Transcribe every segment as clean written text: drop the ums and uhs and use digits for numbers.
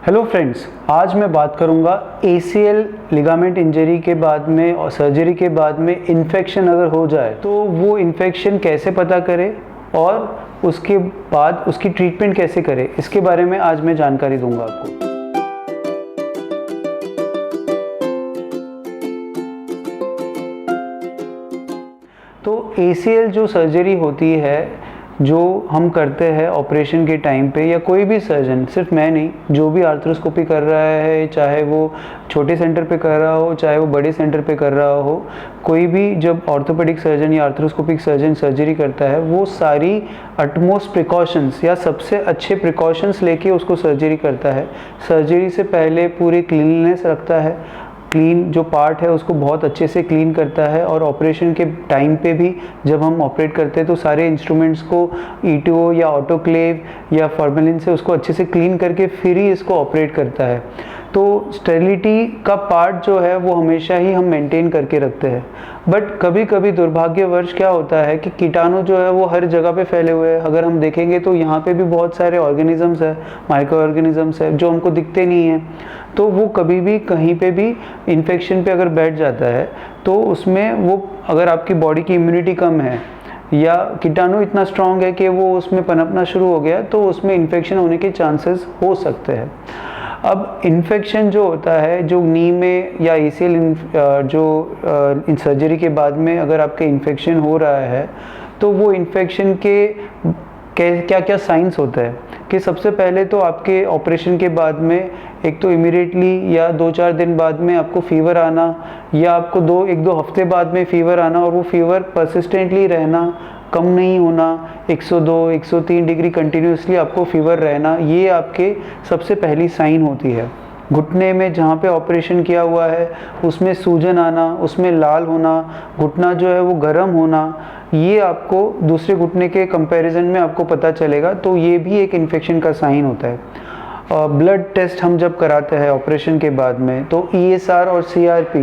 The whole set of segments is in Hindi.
हेलो फ्रेंड्स, आज मैं बात करूंगा ACL लिगामेंट इंजरी के बाद में और सर्जरी के बाद में इन्फेक्शन अगर हो जाए तो वो इन्फेक्शन कैसे पता करें और उसके बाद उसकी ट्रीटमेंट कैसे करें, इसके बारे में आज मैं जानकारी दूंगा आपको। तो ACL जो सर्जरी होती है, जो हम करते हैं ऑपरेशन के टाइम पे, या कोई भी सर्जन, सिर्फ मैं नहीं, जो भी आर्थ्रोस्कोपी कर रहा है, चाहे वो छोटे सेंटर पे कर रहा हो चाहे वो बड़े सेंटर पे कर रहा हो, कोई भी जब ऑर्थोपेडिक सर्जन या आर्थ्रोस्कोपिक सर्जन सर्जरी करता है वो सारी अटमोस्ट प्रिकॉशंस या सबसे अच्छे प्रिकॉशंस लेके उसको सर्जरी करता है। सर्जरी से पहले पूरी क्लीननेस रखता है, क्लीन जो पार्ट है उसको बहुत अच्छे से क्लीन करता है, और ऑपरेशन के टाइम पे भी जब हम ऑपरेट करते हैं तो सारे इंस्ट्रूमेंट्स को ETO या ऑटोक्लेव या फॉर्मेलिन से उसको अच्छे से क्लीन करके फिर ही इसको ऑपरेट करता है। तो स्टेरिलिटी का पार्ट जो है वो हमेशा ही हम मेंटेन करके रखते हैं। बट कभी कभी दुर्भाग्यवश क्या होता है कि कीटाणु जो है वो हर जगह पे फैले हुए हैं। अगर हम देखेंगे तो यहाँ पे भी बहुत सारे ऑर्गेनिजम्स है, माइक्रो ऑर्गेनिजम्स है जो हमको दिखते नहीं हैं। तो वो कभी भी कहीं पे भी इन्फेक्शन पे अगर बैठ जाता है तो उसमें वो, अगर आपकी बॉडी की इम्यूनिटी कम है या कीटाणु इतना स्ट्रांग है कि वो उसमें पनपना शुरू हो गया, तो उसमें इन्फेक्शन होने के चांसेस हो सकते हैं। अब इन्फेक्शन जो होता है, जो नी में या ACL जो सर्जरी के बाद में अगर आपके इन्फेक्शन हो रहा है तो वो इन्फेक्शन के क्या क्या साइंस होता है कि सबसे पहले तो आपके ऑपरेशन के बाद में एक तो इमीडिएटली या 2-4 दिन बाद में आपको फीवर आना, या आपको 1-2 हफ्ते बाद में फीवर आना, और वो फीवर परसिस्टेंटली रहना, कम नहीं होना, 102-103 डिग्री कंटिन्यूसली आपको फीवर रहना, ये आपके सबसे पहली साइन होती है। घुटने में जहाँ पे ऑपरेशन किया हुआ है उसमें सूजन आना, उसमें लाल होना, घुटना जो है वो गर्म होना, ये आपको दूसरे घुटने के कंपैरिजन में आपको पता चलेगा। तो ये भी एक इन्फेक्शन का साइन होता है। ब्लड टेस्ट हम जब कराते हैं ऑपरेशन के बाद में तो ESR और CRP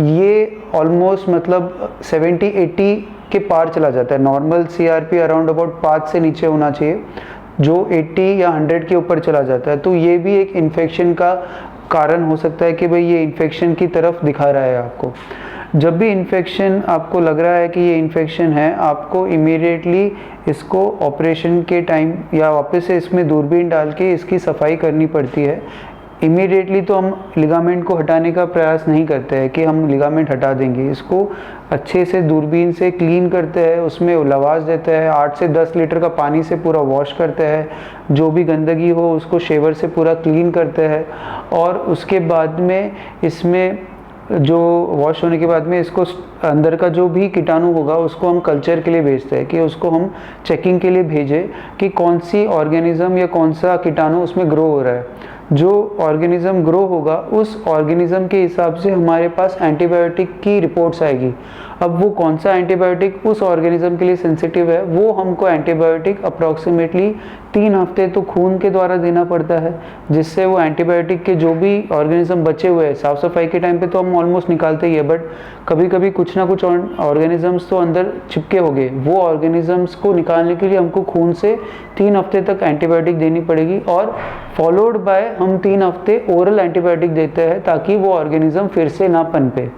ये ऑलमोस्ट मतलब 70-80 के पार चला जाता है। नॉर्मल CRP अराउंड अबाउट 5 से नीचे होना चाहिए, जो 80 या 100 के ऊपर चला जाता है तो ये भी एक इन्फेक्शन का कारण हो सकता है कि भाई ये इन्फेक्शन की तरफ दिखा रहा है आपको। जब भी इन्फेक्शन आपको लग रहा है कि ये इन्फेक्शन है, आपको इमीडिएटली इसको ऑपरेशन के टाइम या वापस से इसमें दूरबीन डाल के इसकी सफाई करनी पड़ती है। इमीडिएटली तो हम लिगामेंट को हटाने का प्रयास नहीं करते हैं कि हम लिगामेंट हटा देंगे, इसको अच्छे से दूरबीन से क्लीन करते हैं, उसमें लवाज देते हैं, 8 से 10 लीटर का पानी से पूरा वॉश करते हैं, जो भी गंदगी हो उसको शेवर से पूरा क्लीन करते हैं, और उसके बाद में इसमें जो वॉश होने के बाद में इसको अंदर का जो भी कीटाणु होगा उसको हम कल्चर के लिए भेजते हैं कि उसको हम चेकिंग के लिए भेजें कि कौन सी ऑर्गेनिज्म या कौन सा कीटाणु उसमें ग्रो हो रहा है। जो ऑर्गेनिज्म ग्रो होगा उस ऑर्गेनिज्म के हिसाब से हमारे पास एंटीबायोटिक की रिपोर्ट्स आएगी। अब वो कौन सा एंटीबायोटिक उस ऑर्गेनिज्म के लिए सेंसिटिव है, वो हमको एंटीबायोटिक अप्रॉक्सीमेटली 3 हफ्ते तो खून के द्वारा देना पड़ता है, जिससे वो एंटीबायोटिक के जो भी ऑर्गेनिज्म बचे हुए हैं, साफ सफाई के टाइम पे तो हम ऑलमोस्ट निकालते ही है, बट कभी कभी कुछ ना कुछ ऑर्गेनिजम्स तो अंदर चिपके हो गए, वो ऑर्गेनिजम्स को निकालने के लिए हमको खून से 3 हफ्ते तक एंटीबायोटिक देनी पड़ेगी, और फॉलोड बाय हम 3 हफ्ते ओरल एंटीबायोटिक देते हैं ताकि वो ऑर्गेनिज्म फिर से ना पनपे।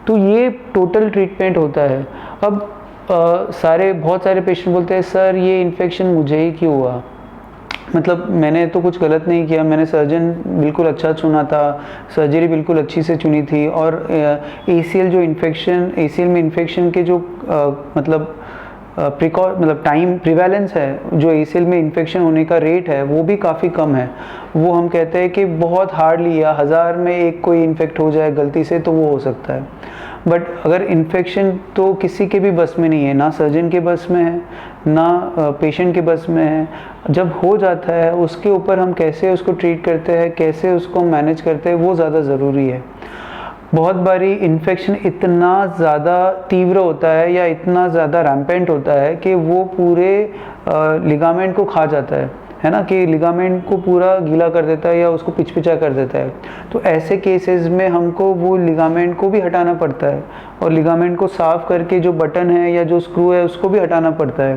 तो ये टोटल ट्रीटमेंट होता है। अब बहुत सारे पेशेंट बोलते हैं सर ये इन्फेक्शन मुझे ही क्यों हुआ, मतलब मैंने तो कुछ गलत नहीं किया, मैंने सर्जन बिल्कुल अच्छा चुना था, सर्जरी बिल्कुल अच्छी से चुनी थी, और ACL में इन्फेक्शन के जो मतलब टाइम प्रिवेलेंस है, जो ACL में इन्फेक्शन होने का रेट है वो भी काफ़ी कम है। वो हम कहते हैं कि बहुत हार्डली या 1000 में एक कोई इन्फेक्ट हो जाए गलती से तो वो हो सकता है। बट अगर इन्फेक्शन तो किसी के भी बस में नहीं है, ना सर्जन के बस में है ना पेशेंट के बस में है। जब हो जाता है उसके ऊपर हम कैसे उसको ट्रीट करते हैं, कैसे उसको मैनेज करते हैं, वो ज़्यादा ज़रूरी है। बहुत बारी इन्फेक्शन इतना ज़्यादा तीव्र होता है या इतना ज़्यादा रैम्पेंट होता है कि वो पूरे लिगामेंट को खा जाता है। है ना, कि लिगामेंट को पूरा गीला कर देता है या उसको पिचपिचा कर देता है। तो ऐसे केसेस में हमको वो लिगामेंट को भी हटाना पड़ता है और लिगामेंट को साफ़ करके जो बटन है या जो स्क्रू है उसको भी हटाना पड़ता है,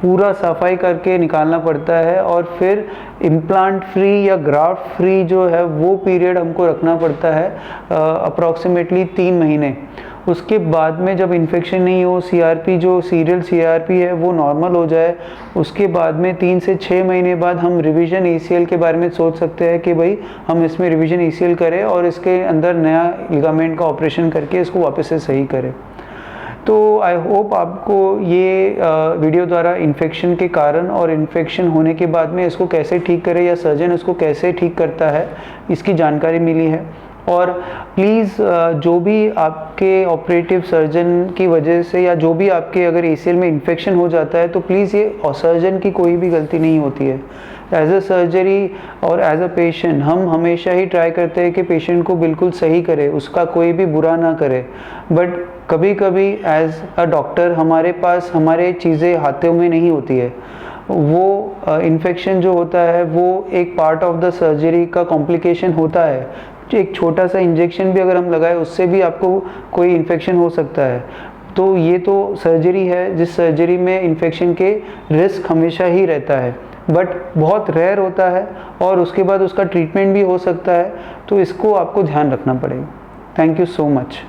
पूरा सफाई करके निकालना पड़ता है। और फिर इम्प्लांट फ्री या ग्राफ्ट फ्री जो है वो पीरियड हमको रखना पड़ता है अप्रॉक्सीमेटली 3 महीने। उसके बाद में जब इन्फेक्शन नहीं हो, सीआरपी जो सीरियल सीआरपी है वो नॉर्मल हो जाए, उसके बाद में 3 से 6 महीने बाद हम रिवीजन एसीएल के बारे में सोच सकते हैं कि भाई हम इसमें रिवीजन एसीएल करें और इसके अंदर नया लिगामेंट का ऑपरेशन करके इसको वापस से सही करें। तो आई होप आपको ये वीडियो द्वारा इन्फेक्शन के कारण और इन्फेक्शन होने के बाद में इसको कैसे ठीक करें या सर्जन इसको कैसे ठीक करता है इसकी जानकारी मिली है। और प्लीज़ जो भी आपके ऑपरेटिव सर्जन की वजह से या जो भी आपके अगर एसीएल में इन्फेक्शन हो जाता है तो प्लीज़ ये सर्जन की कोई भी गलती नहीं होती है। एज अ सर्जरी और एज अ पेशेंट हम हमेशा ही ट्राई करते हैं कि पेशेंट को बिल्कुल सही करे, उसका कोई भी बुरा ना करे। बट कभी कभी एज अ डॉक्टर हमारे पास हमारे चीज़ें हाथों में नहीं होती है, वो इन्फेक्शन जो होता है वो एक पार्ट ऑफ द सर्जरी का कॉम्प्लिकेशन होता है। एक छोटा सा इंजेक्शन भी अगर हम लगाए उससे भी आपको कोई इन्फेक्शन हो सकता है। तो ये तो सर्जरी है जिस सर्जरी में इन्फेक्शन के रिस्क हमेशा ही रहता है, बट बहुत रेयर होता है और उसके बाद उसका ट्रीटमेंट भी हो सकता है। तो इसको आपको ध्यान रखना पड़ेगा। Thank you so much.